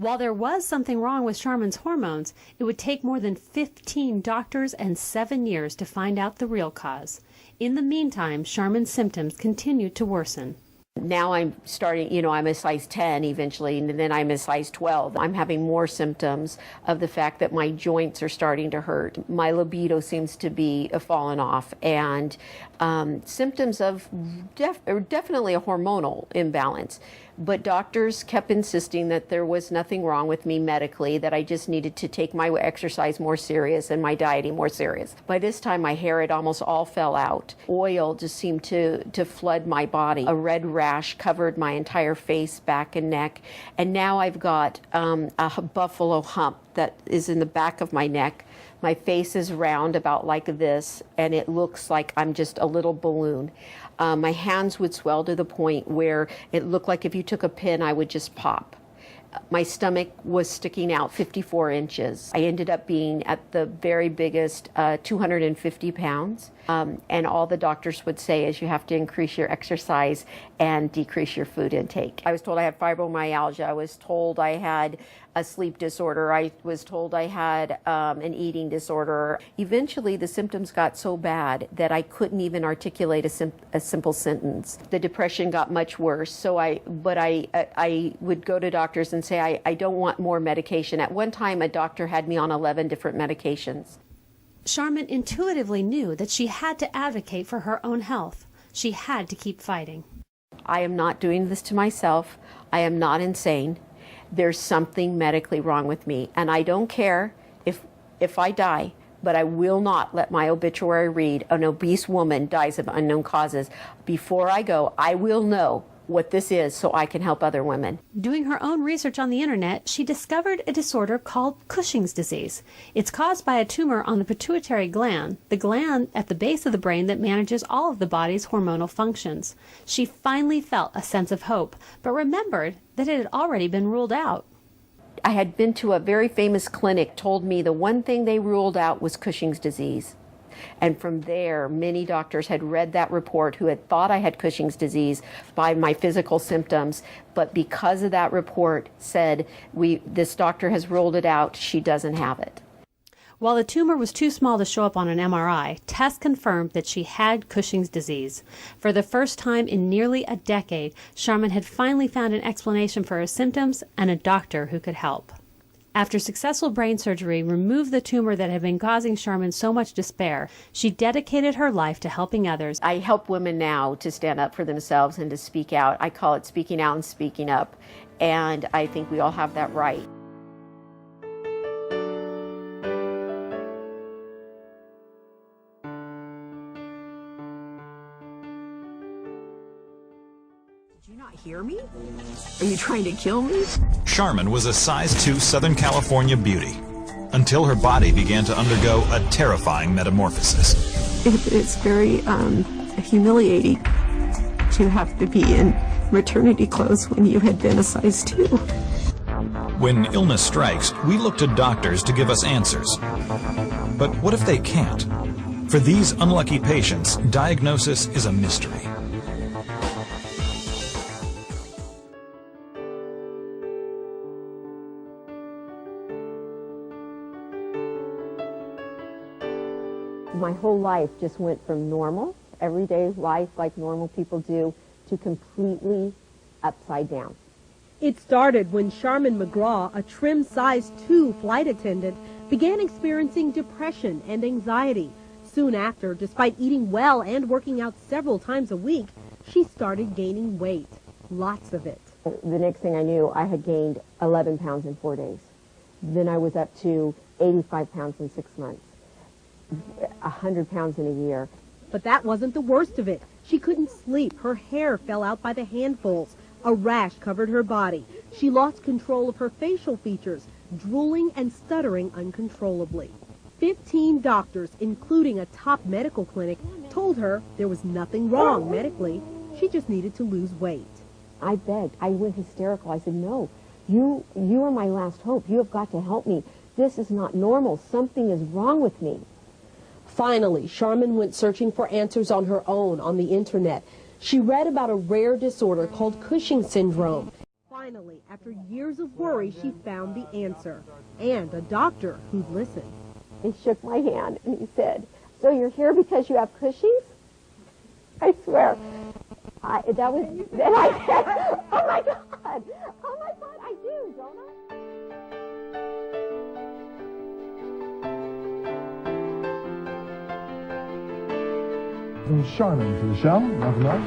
While there was something wrong with Sharmyn's hormones, it would take more than 15 doctors and 7 years to find out the real cause. In the meantime, Sharmyn's symptoms continued to worsen. Now I'm starting, I'm a size 10 eventually, and then I'm a size 12. I'm having more symptoms of the fact that my joints are starting to hurt. My libido seems to be fallen off, and symptoms of definitely a hormonal imbalance. But doctors kept insisting that there was nothing wrong with me medically, that I just needed to take my exercise more serious and my dieting more serious. By this time, my hair had almost all fell out. Oil just seemed to flood my body. A red rash covered my entire face, back, and neck. And now I've got a buffalo hump that is in the back of my neck. My face is round about like this, and it looks like I'm just a little balloon. My hands would swell to the point where it looked like if you took a pin, I would just pop. My stomach was sticking out 54 inches. I ended up being at the very biggest 250 pounds. And all the doctors would say is you have to increase your exercise and decrease your food intake. I was told I had fibromyalgia. I was told I had a sleep disorder. I was told I had an eating disorder. Eventually, the symptoms got so bad that I couldn't even articulate a simple sentence. The depression got much worse. So I would go to doctors and say, I don't want more medication. At one time, a doctor had me on 11 different medications. Sharmyn intuitively knew that she had to advocate for her own health. She had to keep fighting. I am not doing this to myself. I am not insane. There's something medically wrong with me, and I don't care if I die, but I will not let my obituary read an obese woman dies of unknown causes. Before I go, I will know what this is so I can help other women. Doing her own research on the internet, she discovered a disorder called Cushing's disease. It's caused by a tumor on the pituitary gland, the gland at the base of the brain that manages all of the body's hormonal functions. She finally felt a sense of hope, but remembered that it had already been ruled out. I had been to a very famous clinic, told me the one thing they ruled out was Cushing's disease. And from there, many doctors had read that report who had thought I had Cushing's disease by my physical symptoms, but because of that report said, this doctor has ruled it out, she doesn't have it. While the tumor was too small to show up on an MRI, tests confirmed that she had Cushing's disease. For the first time in nearly a decade, Sharmyn had finally found an explanation for her symptoms and a doctor who could help. After successful brain surgery removed the tumor that had been causing Sharmyn so much despair, she dedicated her life to helping others. I help women now to stand up for themselves and to speak out. I call it speaking out and speaking up, and I think we all have that right. Did you not hear me? Are you trying to kill me? Sharmyn was a size 2 Southern California beauty until her body began to undergo a terrifying metamorphosis. It's very humiliating to have to be in maternity clothes when you had been a size 2. When illness strikes, we look to doctors to give us answers. But what if they can't? For these unlucky patients, diagnosis is a mystery. My whole life just went from normal, everyday life like normal people do, to completely upside down. It started when Sharmyn McGraw, a trim size 2 flight attendant, began experiencing depression and anxiety. Soon after, despite eating well and working out several times a week, she started gaining weight, lots of it. The next thing I knew, I had gained 11 pounds in 4 days. Then I was up to 85 pounds in 6 months. 100 pounds in a year. But that wasn't the worst of it. She couldn't sleep. Her hair fell out by the handfuls. A rash covered her body. She lost control of her facial features, drooling and stuttering uncontrollably. 15 doctors, including a top medical clinic, told her there was nothing wrong medically. She just needed to lose weight. I begged. I went hysterical. I said, no, you are my last hope. You have got to help me. This is not normal. Something is wrong with me. Finally, Sharmyn went searching for answers on her own on the internet. She read about a rare disorder called Cushing syndrome. Finally, After years of worry, she found the answer, and a doctor who'd listened. He shook my hand and he said, "So you're here because you have Cushing's?" I swear. I said, "Oh my God, I do, don't I?" From Sharmyn to the show. Nothing much.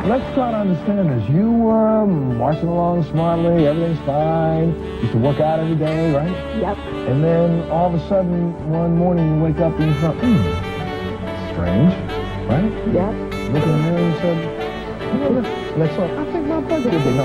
Let's try to understand this. You were marching along smartly, everything's fine. Used to work out every day, right? Yep. And then all of a sudden, one morning you wake up and you thought, strange, right? Yep. Look in the mirror and you said, and I thought, I think my butt did it. No.